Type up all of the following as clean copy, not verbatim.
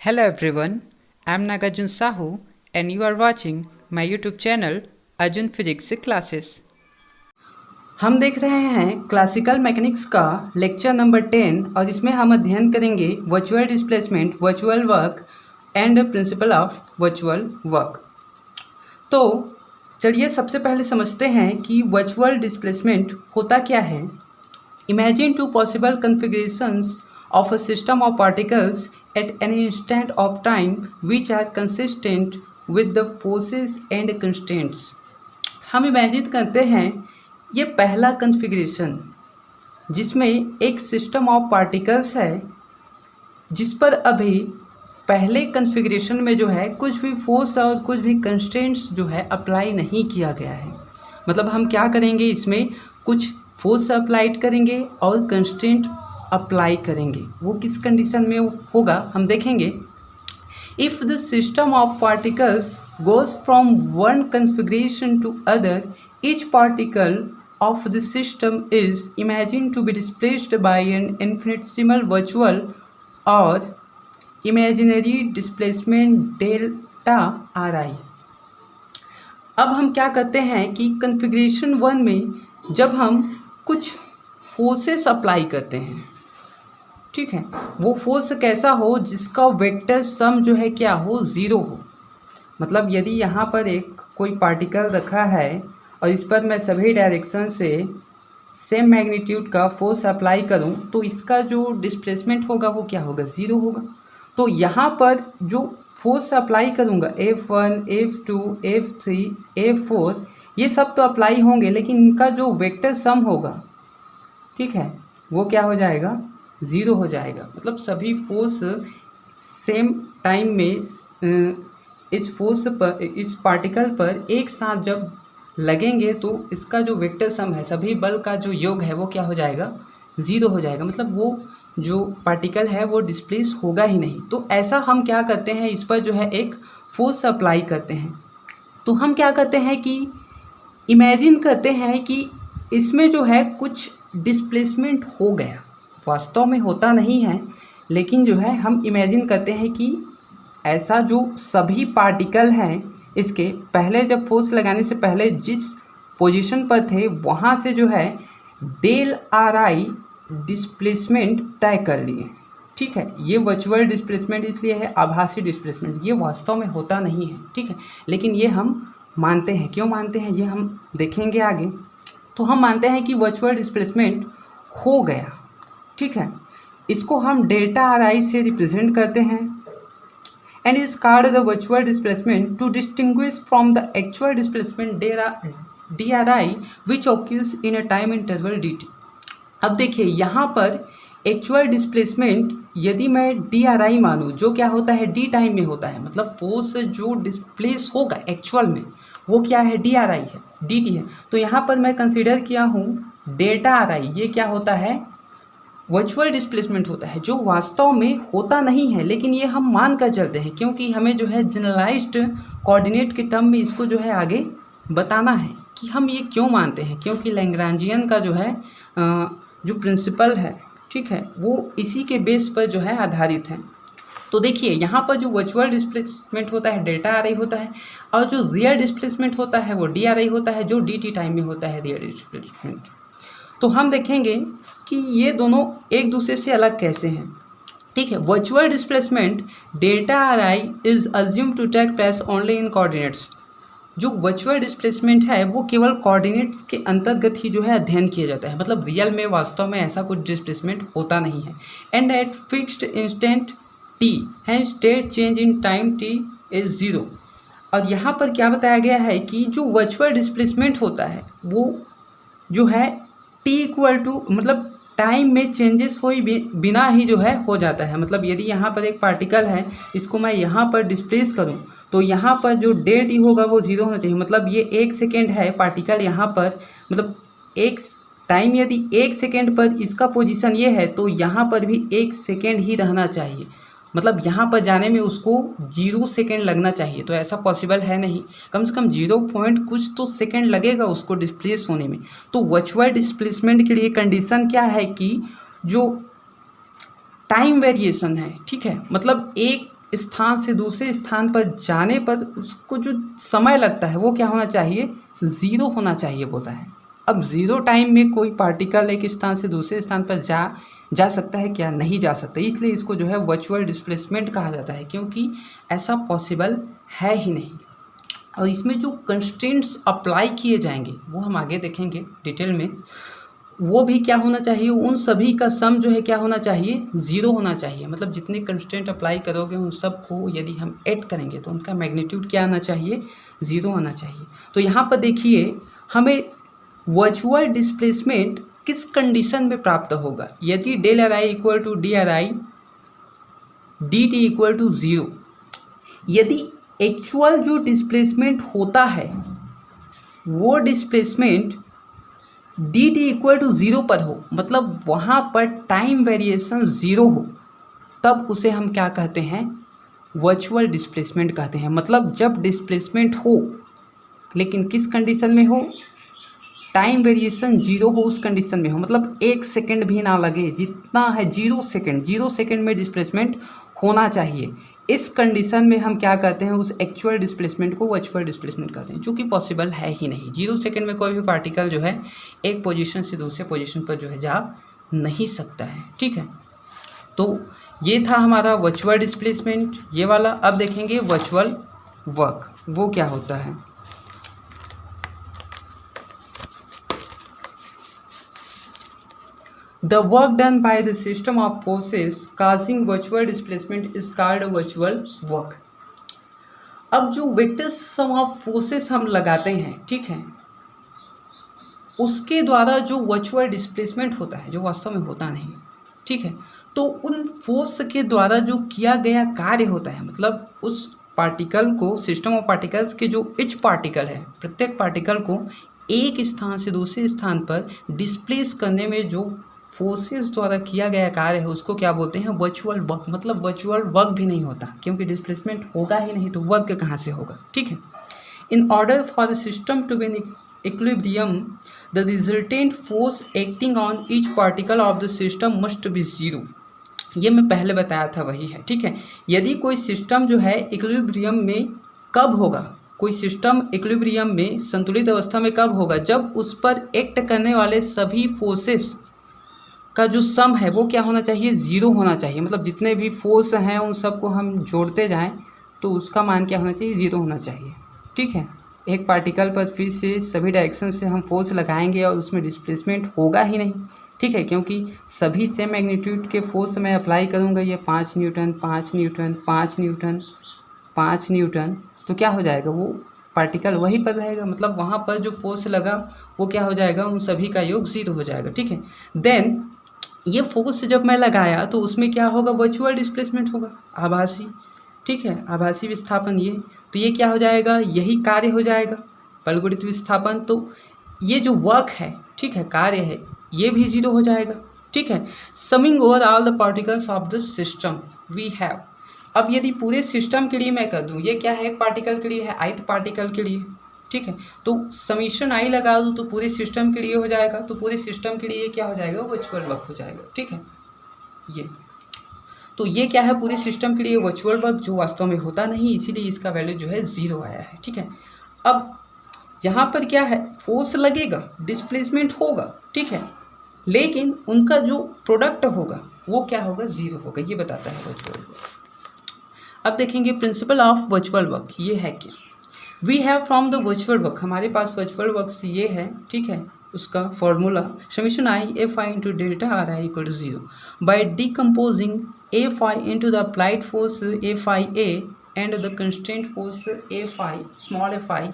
Hello everyone, I am Nagarjun Sahu and you are watching my YouTube channel Arjun Physics Classes। हम देख रहे हैं classical mechanics का lecture number 10 और इसमें हम अध्ययन करेंगे virtual displacement, virtual work and principle of virtual work. तो चलिए सबसे पहले समझते हैं कि वर्चुअल डिस्प्लेसमेंट होता क्या है। Imagine two possible configurations of a system of particles at any instant of time which are consistent with the forces and constraints। हम इमेजिन करते हैं ये पहला कॉन्फ़िगरेशन जिसमें एक सिस्टम ऑफ पार्टिकल्स है जिस पर अभी पहले कॉन्फ़िगरेशन में जो है कुछ भी फोर्स और कुछ भी कंस्ट्रेंट्स जो है अप्लाई नहीं किया गया है। मतलब हम क्या करेंगे, इसमें कुछ फोर्स अप्लाइड करेंगे और कंस्ट्रेंट अप्लाई करेंगे। वो किस कंडीशन में होगा हम देखेंगे। If the system of particles goes from one configuration to other, each particle of the system is imagine to be displaced by an infinitesimal virtual or imaginary displacement delta R I. अब हम क्या करते हैं कि configuration 1 में जब हम कुछ फोर्सेस अप्लाई करते हैं, ठीक है, वो फोर्स कैसा हो जिसका वेक्टर सम जो है क्या हो, ज़ीरो हो। मतलब यदि यहाँ पर एक कोई पार्टिकल रखा है और इस पर मैं सभी डायरेक्शन से सेम मैग्नीट्यूड का फोर्स अप्लाई करूँ तो इसका जो डिस्प्लेसमेंट होगा वो क्या होगा, ज़ीरो होगा। तो यहाँ पर जो फोर्स अप्लाई करूँगा F1, F2, F3, F4 ये सब तो अप्लाई होंगे, लेकिन इनका जो वेक्टर सम होगा, ठीक है, वो क्या हो जाएगा, ज़ीरो हो जाएगा। मतलब सभी फोर्स सेम टाइम में इस फोर्स पर, इस पार्टिकल पर एक साथ जब लगेंगे तो इसका जो वेक्टर सम है, सभी बल का जो योग है वो क्या हो जाएगा, ज़ीरो हो जाएगा। मतलब वो जो पार्टिकल है वो डिस्प्लेस होगा ही नहीं। तो ऐसा हम क्या करते हैं, इस पर जो है एक फोर्स अप्लाई करते हैं। तो हम क्या करते हैं कि इमेजिन करते हैं कि इसमें जो है कुछ डिस्प्लेसमेंट हो गया। वास्तव में होता नहीं है, लेकिन जो है हम इमेजिन करते हैं कि ऐसा जो सभी पार्टिकल हैं इसके पहले जब फोर्स लगाने से पहले जिस पोजीशन पर थे वहाँ से जो है डेल आर आई डिस्प्लेसमेंट तय कर लिए। ठीक है, ये वर्चुअल डिस्प्लेसमेंट इसलिए है, आभासी डिस्प्लेसमेंट, ये वास्तव में होता नहीं है। ठीक है, लेकिन ये हम मानते हैं। क्यों मानते हैं ये हम देखेंगे आगे। तो हम मानते हैं कि वर्चुअल डिस्प्लेसमेंट हो गया। ठीक है, इसको हम डेल्टा आर आई से रिप्रेजेंट करते हैं and is called the virtual displacement to distinguish from the actual displacement D R I which occurs in a time interval D T. अब देखिए यहाँ पर एक्चुअल डिस्प्लेसमेंट यदि मैं डी आर आई मानूँ, जो क्या होता है, डी टाइम में होता है। मतलब फोर्स जो डिस्प्लेस होगा एक्चुअल में वो क्या है, डी आर आई है, डी टी है। तो यहाँ पर मैं कंसीडर किया हूँ डेल्टा आर आई, ये क्या होता है, वर्चुअल डिस्प्लेसमेंट होता है, जो वास्तव में होता नहीं है, लेकिन ये हम मान कर चलते हैं क्योंकि हमें जो है जनरलाइज्ड कोऑर्डिनेट के टर्म में इसको जो है आगे बताना है कि हम ये क्यों मानते हैं। क्योंकि लैग्रांजियन का जो है जो प्रिंसिपल है, ठीक है, वो इसी के बेस पर जो है आधारित है। तो देखिए यहाँ पर जो वर्चुअल डिस्प्लेसमेंट होता है डेल्टा आर आई होता है और जो रियल डिस्प्लेसमेंट होता है वो डी आर आई होता है, जो डी टी टाइम में होता है रियल डिस्प्लेसमेंट। तो हम देखेंगे कि ये दोनों एक दूसरे से अलग कैसे हैं। ठीक है, virtual displacement delta R I is assume to take place only in coordinates. जो वर्चुअल डिस्प्लेसमेंट है वो केवल कोऑर्डिनेट्स के अंतर्गत ही जो है अध्ययन किया जाता है। मतलब रियल में वास्तव में ऐसा कुछ डिस्प्लेसमेंट होता नहीं है। And at fixed instant T है state change in time T is zero. और यहाँ पर क्या बताया गया है कि जो वर्चुअल डिस्प्लेसमेंट होता है वो जो है टी इक्वल टू, मतलब टाइम में चेंजेस हो बिना ही जो है हो जाता है। मतलब यदि यहाँ पर एक पार्टिकल है, इसको मैं यहाँ पर डिस्प्लेस करूँ तो यहाँ पर जो डेल टी होगा वो ज़ीरो होना चाहिए। मतलब ये 1 सेकेंड है पार्टिकल यहाँ पर, मतलब एक टाइम यदि 1 सेकेंड पर इसका पोजीशन ये है तो यहाँ पर भी 1 सेकेंड ही रहना चाहिए। मतलब यहाँ पर जाने में उसको 0 सेकेंड लगना चाहिए। तो ऐसा पॉसिबल है नहीं, कम से कम 0 पॉइंट कुछ तो सेकेंड लगेगा उसको डिस्प्लेस होने में। तो वर्चुअल डिस्प्लेसमेंट के लिए कंडीशन क्या है कि जो टाइम वेरिएशन है, ठीक है, मतलब एक स्थान से दूसरे स्थान पर जाने पर उसको जो समय लगता है वो क्या होना चाहिए, ज़ीरो होना चाहिए बोला है। अब ज़ीरो टाइम में कोई पार्टिकल एक स्थान से दूसरे स्थान पर जा सकता है क्या, नहीं जा सकता। इसलिए इसको जो है वर्चुअल डिस्प्लेसमेंट कहा जाता है, क्योंकि ऐसा पॉसिबल है ही नहीं। और इसमें जो कंस्ट्रेंट्स अप्लाई किए जाएंगे वो हम आगे देखेंगे डिटेल में, वो भी क्या होना चाहिए, उन सभी का सम जो है क्या होना चाहिए, ज़ीरो होना चाहिए। मतलब जितने कंस्ट्रेंट अप्लाई करोगे उन सब को यदि हम ऐड करेंगे तो उनका मैग्नीट्यूड क्या आना चाहिए, ज़ीरो आना चाहिए। तो यहाँ पर देखिए हमें वर्चुअल डिस्प्लेसमेंट किस कंडीशन में प्राप्त होगा, यदि del R I equal to D R I D T equal to zero. यदि एक्चुअल जो डिस्प्लेसमेंट होता है वो displacement D T equal to zero पर हो, मतलब वहाँ पर टाइम वेरिएशन ज़ीरो हो, तब उसे हम क्या कहते हैं, वर्चुअल डिस्प्लेसमेंट कहते हैं। मतलब जब डिस्प्लेसमेंट हो लेकिन किस कंडीशन में हो, टाइम वेरिएशन जीरो हो उस कंडीशन में हो, मतलब 1 सेकेंड भी ना लगे, जितना है 0 सेकेंड में डिस्प्लेसमेंट होना चाहिए। इस कंडीशन में हम क्या कहते हैं, उस एक्चुअल डिस्प्लेसमेंट को वर्चुअल डिस्प्लेसमेंट कहते हैं, जो कि पॉसिबल है ही नहीं। 0 सेकेंड में कोई भी पार्टिकल जो है एक पोजीशन से दूसरे पोजीशन पर जो है जा नहीं सकता है। ठीक है, तो ये था हमारा वर्चुअल डिस्प्लेसमेंट, ये वाला। अब देखेंगे वर्चुअल वर्क, वो क्या होता है। The work done by the system of forces causing virtual displacement is called virtual work. अब जो वेक्टर सम ऑफ फोर्सेस हम लगाते हैं, ठीक है, उसके द्वारा जो वर्चुअल डिस्प्लेसमेंट होता है, जो वास्तव में होता नहीं, ठीक है, तो उन फोर्स के द्वारा जो किया गया कार्य होता है, मतलब उस पार्टिकल को, सिस्टम ऑफ पार्टिकल्स के जो इच पार्टिकल है, प्रत्येक पार्टिकल को एक स्थान से दूसरे स्थान पर डिस्प्लेस करने में जो फोर्सेस द्वारा किया गया कार्य है उसको क्या बोलते हैं, वर्चुअल वर्क। मतलब वर्चुअल वर्क भी नहीं होता, क्योंकि डिस्प्लेसमेंट होगा ही नहीं तो वर्क कहाँ से होगा। ठीक है, in order for the system to be in equilibrium the resultant force acting on each particle of the system must be zero. ये मैं पहले बताया था, वही है। ठीक है, यदि कोई सिस्टम जो है इक्विलिब्रियम में कब होगा, कोई सिस्टम इक्विलिब्रियम में संतुलित अवस्था में कब होगा, जब उस पर एक्ट करने वाले सभी फोर्सेस का जो सम है वो क्या होना चाहिए, ज़ीरो होना चाहिए। मतलब जितने भी फोर्स हैं उन सबको हम जोड़ते जाएं तो उसका मान क्या होना चाहिए, ज़ीरो होना चाहिए। ठीक है, एक पार्टिकल पर फिर से सभी डायरेक्शन से हम फोर्स लगाएंगे और उसमें डिस्प्लेसमेंट होगा ही नहीं। ठीक है, क्योंकि सभी सेम मैग्नीट्यूड के फोर्स मैं अप्लाई करूँगा, ये 5 न्यूटन 5 न्यूटन 5 न्यूटन 5 न्यूटन, तो क्या हो जाएगा, वो पार्टिकल वहीं पर रहेगा। मतलब वहाँ पर जो फोर्स लगा वो क्या हो जाएगा, उन सभी का योग ज़ीरो हो जाएगा। ठीक है, देन ये फोर्स जब मैं लगाया तो उसमें क्या होगा, वर्चुअल डिस्प्लेसमेंट होगा, आभासी। ठीक है, आभासी विस्थापन, ये तो ये क्या हो जाएगा, यही कार्य हो जाएगा, बलगुणित विस्थापन। तो ये जो वर्क है, ठीक है, कार्य है, ये भी ज़ीरो हो जाएगा। ठीक है, summing over all the particles of the system we have. अब यदि पूरे सिस्टम के लिए मैं कर दूँ, ये क्या है, एक पार्टिकल के लिए है, ith पार्टिकल के लिए। ठीक है, तो समीशन आई लगा दूँ तो पूरे सिस्टम के लिए हो जाएगा, तो पूरे सिस्टम के लिए क्या हो जाएगा, वर्चुअल वर्क हो जाएगा। ठीक है, ये तो ये क्या है, पूरे सिस्टम के लिए वर्चुअल वर्क, जो वास्तव में होता नहीं, इसीलिए इसका वैल्यू जो है ज़ीरो आया है। ठीक है, अब यहाँ पर क्या है, फोर्स लगेगा, डिस्प्लेसमेंट होगा, ठीक है, लेकिन उनका जो प्रोडक्ट होगा वो क्या होगा, ज़ीरो होगा। ये बताता है वर्चुअल वर्क। अब देखेंगे प्रिंसिपल ऑफ वर्चुअल वर्क, ये है क्या, we have from the virtual work, हमारे पास वर्चुअल वर्क से ये है। ठीक है, उसका formula summation I F I into delta R I equal to zero by decomposing F I into the applied force F I A and the constraint force F I small F I,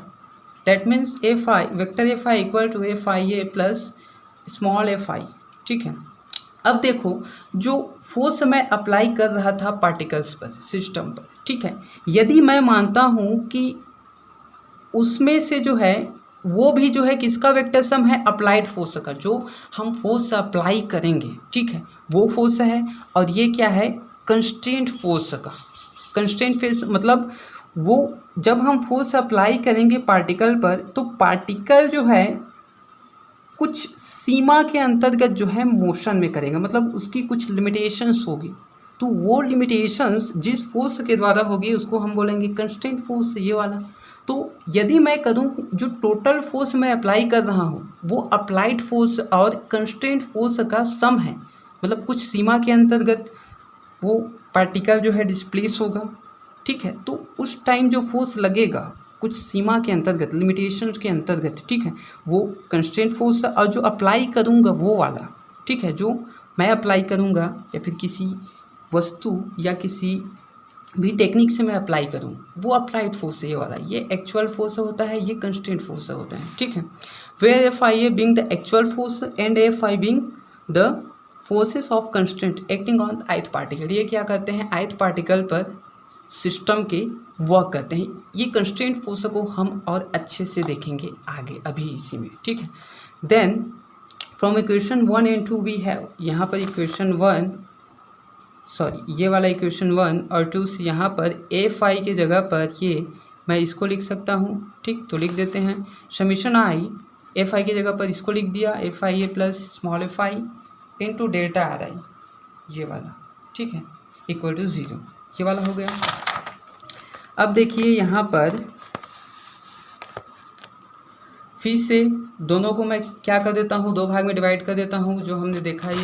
that means F I vector F I equal to F I A plus small F I. ठीक है, अब देखो जो force मैं apply कर रहा था particles पर, सिस्टम पर, ठीक है, यदि मैं मानता हूँ कि उसमें से जो है वो भी जो है किसका वेक्टर सम है, अप्लाइड फोर्स का, जो हम फोर्स अप्लाई करेंगे, ठीक है, वो फोर्स है, और ये क्या है, कंस्ट्रेंट फोर्स का। कंस्ट्रेंट फोर्स मतलब वो जब हम फोर्स अप्लाई करेंगे पार्टिकल पर तो पार्टिकल जो है कुछ सीमा के अंतर्गत जो है मोशन में करेगा, मतलब उसकी कुछ लिमिटेशंस होगी। तो वो लिमिटेशंस जिस फोर्स के द्वारा होगी उसको हम बोलेंगे कंस्ट्रेंट फोर्स, ये वाला। तो यदि मैं करूँ जो टोटल फोर्स मैं अप्लाई कर रहा हूँ वो अप्लाइड फोर्स और कंस्ट्रेंट फोर्स का सम है, मतलब कुछ सीमा के अंतर्गत वो पार्टिकल जो है डिस्प्लेस होगा, ठीक है। तो उस टाइम जो फोर्स लगेगा कुछ सीमा के अंतर्गत, लिमिटेशन के अंतर्गत, ठीक है, वो कंस्ट्रेंट फोर्स, और जो अप्लाई करूँगा वो वाला, ठीक है, जो मैं अप्लाई करूँगा या फिर किसी वस्तु या किसी भी टेक्निक से मैं अप्लाई करूँ वो अप्लाइड फोर्स है, ये वाला। ये एक्चुअल फोर्स होता है, ये कंस्ट्रेंट फोर्स होता है, ठीक है। Where F I A being the actual force and F I being the forces of constraint acting on ith particle. ये क्या करते हैं, ith पार्टिकल पर सिस्टम के वर्क करते हैं। ये कंस्ट्रेंट फोर्स को हम और अच्छे से देखेंगे आगे अभी इसी में, ठीक है। Then from equation 1 and 2 we have, यहाँ पर इक्वेशन 1 सॉरी ये वाला इक्वेशन 1 और 2 से यहाँ पर एफ आई के जगह पर ये मैं इसको लिख सकता हूँ, ठीक। तो लिख देते हैं समीशन आई, एफ आई की जगह पर इसको लिख दिया F I A plus small F I into delta R आई, ये वाला, ठीक है, इक्वल टू 0, ये वाला हो गया। अब देखिए यहाँ पर फिर से दोनों को मैं क्या कर देता हूँ, दो भाग में डिवाइड कर देता हूँ। जो हमने देखा है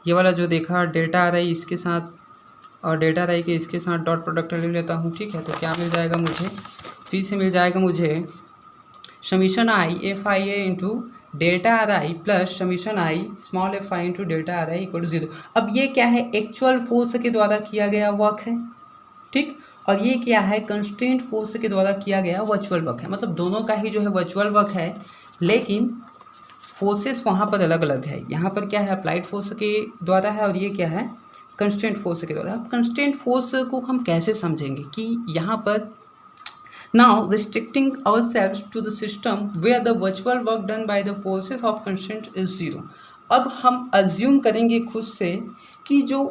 ये वाला जो देखा डेल्टा आर आई इसके साथ और डेल्टा आर आई के इसके साथ डॉट प्रोडक्ट ले लेता हूँ, ठीक है। तो क्या मिल जाएगा मुझे, फिर से मिल जाएगा मुझे summation I F I A into delta R I plus summation I small F I into delta R I equal to 0। अब ये क्या है, एक्चुअल फोर्स के द्वारा किया गया वर्क है, ठीक। और ये क्या है, कंस्ट्रेंट फोर्स के द्वारा किया गया वर्चुअल वर्क है। मतलब दोनों का ही जो है वर्चुअल वर्क है, लेकिन फोर्सेस वहाँ पर अलग अलग है। यहाँ पर क्या है, अप्लाइड फोर्स के द्वारा है और ये क्या है, कंस्ट्रेंट फोर्स के द्वारा। अब कंस्ट्रेंट फोर्स को हम कैसे समझेंगे कि यहाँ पर Now restricting ourselves to the system where the virtual work done by the forces of constraint is 0। अब हम अज्यूम करेंगे खुद से कि जो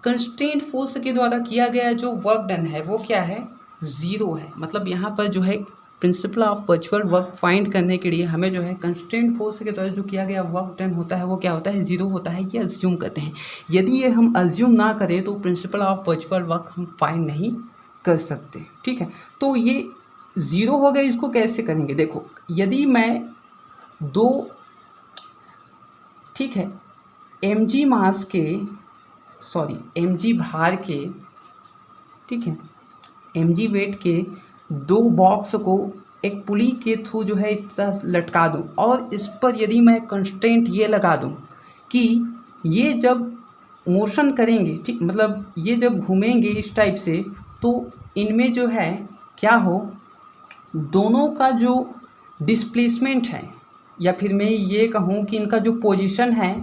कंस्ट्रेंट फोर्स के द्वारा किया गया जो वर्क डन है वो क्या है, 0 है। मतलब यहाँ पर जो है principle of virtual work find करने के लिए हमें जो है कंस्ट्रेंट फोर्स के द्वारा जो किया गया वर्क डन होता है वो क्या होता है, 0 होता है। ये अज्यूम करते हैं। यदि ये हम अज्यूम ना करें तो प्रिंसिपल ऑफ वर्चुअल वर्क हम फाइंड नहीं कर सकते, ठीक है। तो ये 0 हो गया, इसको कैसे करेंगे, देखो यदि मैं दो, ठीक है, mg मास के mg भार के, ठीक है, mg वेट के दो बॉक्स को एक पुली के थ्रू जो है इस तरह लटका दूं और इस पर यदि मैं कंस्ट्रेंट ये लगा दूं कि ये जब मोशन करेंगे, ठीक, मतलब ये जब घूमेंगे इस टाइप से, तो इनमें जो है क्या हो, दोनों का जो डिस्प्लेसमेंट है या फिर मैं ये कहूँ कि इनका जो पोजीशन है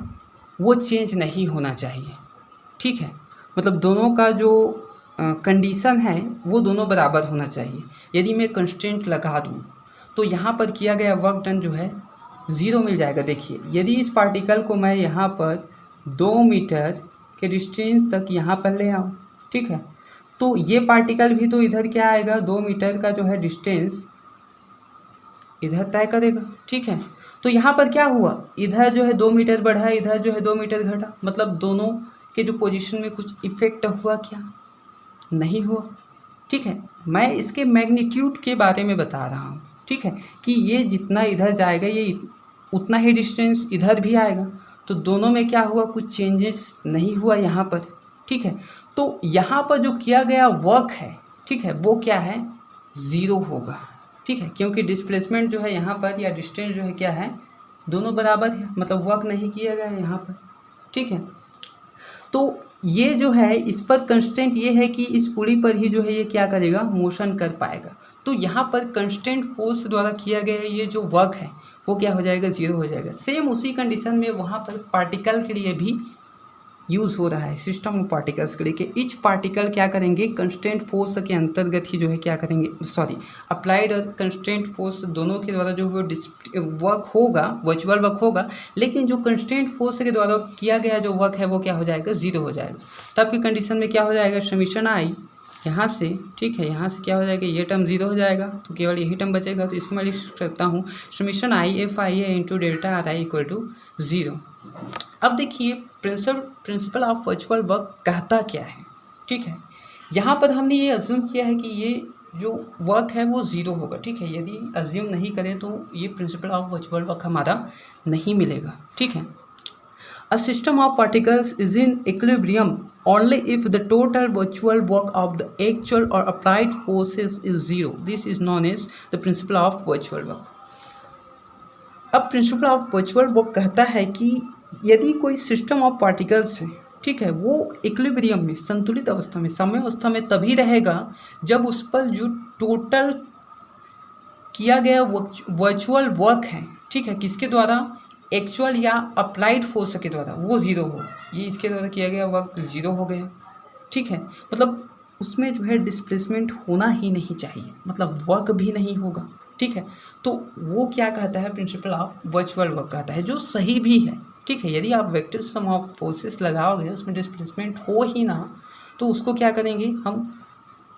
वो चेंज नहीं होना चाहिए, ठीक है। मतलब दोनों का जो कंडीशन है वो दोनों बराबर होना चाहिए। यदि मैं कंस्ट्रेंट लगा दूँ तो यहाँ पर किया गया वर्क डन जो है 0 मिल जाएगा। देखिए यदि इस पार्टिकल को मैं यहाँ पर 2 मीटर के डिस्टेंस तक यहाँ पर ले आऊँ, ठीक है, तो ये पार्टिकल भी तो इधर क्या आएगा, 2 मीटर का जो है डिस्टेंस इधर तय करेगा, ठीक है। तो यहाँ पर क्या हुआ, इधर जो है 2 मीटर बढ़ा, इधर जो है 2 मीटर घटा, मतलब दोनों के जो पोजीशन में कुछ इफेक्ट हुआ क्या, नहीं हुआ, ठीक है। मैं इसके मैग्नीट्यूड के बारे में बता रहा हूँ, ठीक है, कि ये जितना इधर जाएगा ये उतना ही डिस्टेंस इधर भी आएगा। तो दोनों में क्या हुआ, कुछ चेंजेस नहीं हुआ यहाँ पर, ठीक है। तो यहाँ पर जो किया गया वर्क है, ठीक है, वो क्या है, 0 होगा, ठीक है, क्योंकि डिस्प्लेसमेंट जो है यहाँ पर या डिस्टेंस जो है क्या है, दोनों बराबर है, मतलब वर्क नहीं किया गया यहाँ पर, ठीक है। तो ये जो है इस पर कंस्ट्रेंट ये है कि इस पुली पर ही जो है ये क्या करेगा, मोशन कर पाएगा। तो यहाँ पर कंस्ट्रेंट फोर्स द्वारा किया गया ये जो वर्क है वो क्या हो जाएगा, 0 हो जाएगा। सेम उसी कंडीशन में वहाँ पर पार्टिकल के लिए भी यूज़ हो रहा है, सिस्टम ऑफ पार्टिकल्स के लिए कि ईच पार्टिकल क्या करेंगे, कंस्ट्रेंट फोर्स के अंतर्गत ही जो है क्या करेंगे, अप्लाइड और कंस्ट्रेंट फोर्स दोनों के द्वारा जो वो वर्क होगा, वर्चुअल वर्क होगा, लेकिन जो कंस्ट्रेंट फोर्स के द्वारा किया गया जो वर्क है वो क्या हो जाएगा, 0 हो जाएगा। तब की कंडीशन में क्या हो जाएगा, समीशन आई यहाँ से, ठीक है, यहाँ से क्या हो जाएगा, ये टर्म 0 हो जाएगा, तो केवल यही टर्म बचेगा। तो इसको मैं लिख सकता हूँ summation I F I A into delta R I equal to 0, अब देखिए प्रिंसिपल ऑफ वर्चुअल वर्क कहता क्या है, ठीक है। यहाँ पर हमने ये अज्यूम किया है कि ये जो वर्क है वो ज़ीरो होगा, ठीक है। यदि अज्यूम नहीं करें तो ये प्रिंसिपल ऑफ वर्चुअल वर्क हमारा नहीं मिलेगा, ठीक है। A system of particles is in equilibrium only if the total virtual work of the actual or applied forces is zero. This is known as the principle of virtual work. अब principle of virtual work कहता है कि यदि कोई system of particles है, ठीक है, वो इक्विलिब्रियम में, संतुलित अवस्था में, साम्यावस्था में तभी रहेगा जब उस पर जो टोटल किया गया वर्चुअल वर्क है, ठीक है, किसके द्वारा, एक्चुअल या अप्लाइड फोर्स के द्वारा, वो ज़ीरो हो। ये इसके द्वारा किया गया वर्क ज़ीरो हो गया, ठीक है। मतलब उसमें जो है डिस्प्लेसमेंट होना ही नहीं चाहिए, मतलब वर्क भी नहीं होगा, ठीक है। तो वो क्या कहता है, प्रिंसिपल ऑफ वर्चुअल वर्क कहता है, जो सही भी है, ठीक है। यदि आप वेक्टर सम ऑफ फोर्सेस लगाओगे, उसमें डिस्प्लेसमेंट हो ही ना, तो उसको क्या करेंगे, हम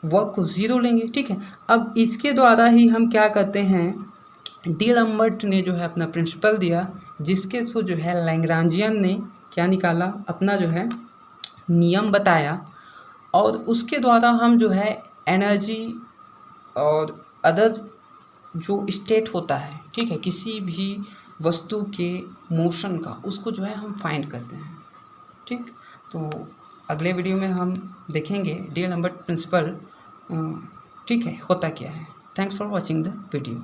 वर्क को ज़ीरो लेंगे, ठीक है। अब इसके द्वारा ही हम क्या करते हैं, डी लम्बर्ट ने जो है अपना प्रिंसिपल दिया, जिसके थ्रू जो है लैग्रांजियन ने क्या निकाला, अपना जो है नियम बताया, और उसके द्वारा हम जो है एनर्जी और अदर जो स्टेट होता है, ठीक है, किसी भी वस्तु के मोशन का, उसको जो है हम फाइंड करते हैं, ठीक। तो अगले वीडियो में हम देखेंगे डी लम्बर्ट प्रिंसिपल, ठीक है, होता क्या है। Thanks for watching the video.